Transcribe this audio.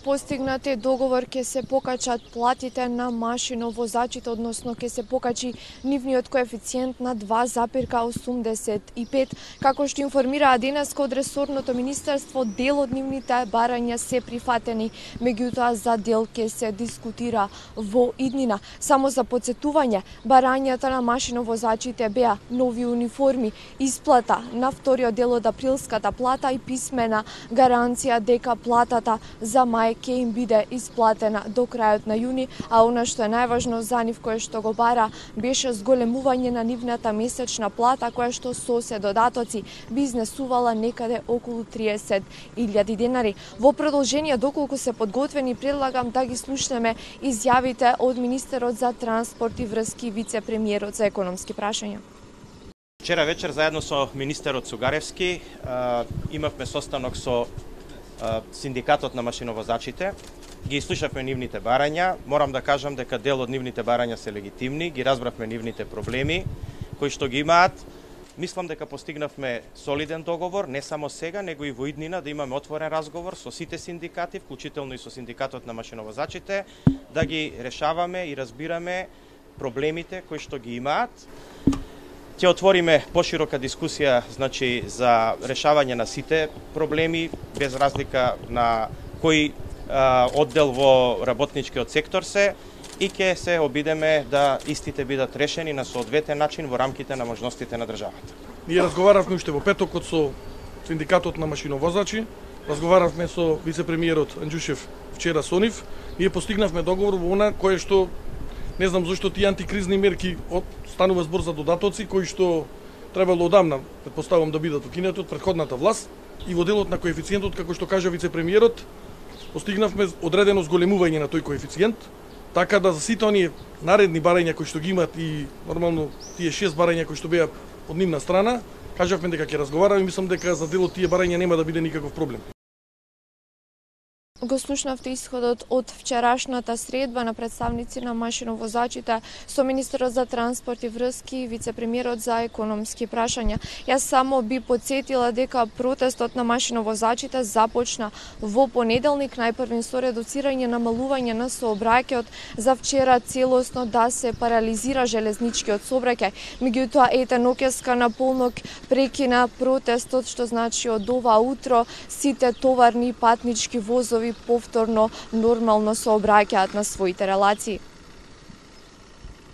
постигнат е договор ќе се покачат платите на машиновозачите, односно ќе се покачи нивниот коефициент на 2,85. Како што информираа денеска од ресорното министерство, дел од нивните барања се прифатени, меѓутоа за дел ќе се дискутира во иднина. Само за подсетување, барањата на машиновозачите беа нови униформи, исплата на вториот дел од априлската плата и писмена гаранција дека платата за мај ќе им биде исплатена до крајот на јуни, а она што е најважно за нив кое што го бара беше зголемување на нивната месечна плата, која што со се додатоци би изнесувала некаде околу 30.000 денари. Во продолжение, доколку се подготвени, предлагам да ги слушнеме изјавите од министерот за транспорт и врски, вице-премиерот за економски прашања. Вчера вечер заедно со министерот Сугаревски имавме состанок со синдикатот на машиновозачите. Ги слушавме нивните барања. Морам да кажам дека дел од нивните барања се легитимни, ги разбравме нивните проблеми кои што ги имаат. Мислам дека постигнавме солиден договор, не само сега, него и во иднина да имаме отворен разговор со сите синдикати, вклучително и со синдикатот на машиновозачите, да ги решаваме и разбираме проблемите кои што ги имаат. Ќе отвориме поширока дискусија, значи, за решавање на сите проблеми, без разлика на кој оддел во работничкиот сектор се, и ќе се обидеме да истите бидат решени на соодветен начин во рамките на можностите на државата. Ние разговаравме уште во петокот со синдикатот на машиновозачи, разговаравме со вице-премиерот Анџушев вчера со нив. Ние постигнавме договор во она кое што, не знам зашто тие антикризни мерки, станува збор за додатоци кои што требало одамна, претпоставувам, да бидат укинати од претходната власт, и во делот на коефициентот, како што кажа вице-премиерот, постигнавме одредено зголемување на тој коефициент, така да за сите оние наредни барања кои што ги имат и нормално тие 6 барања кои што беа од нивна страна, кажавме дека ќе разговараме и мислам дека за дел од тие барања нема да биде никаков проблем. Го слушнавте исходот од вчерашната средба на представници на машиновозачите со министерот за транспорт и врски и вице-премиерот за економски прашања. Јас само би подсетила дека протестот на машиновозачите започна во понеделник, најпрвен со редуцирање намалување на сообраќајот, за вчера целосно да се парализира железничкиот сообраќај. Меѓутоа, ете, ноќеска на полнок прекина протестот, што значи од ова утро сите товарни и патнички возови повторно нормално сообраќаат на своите релации.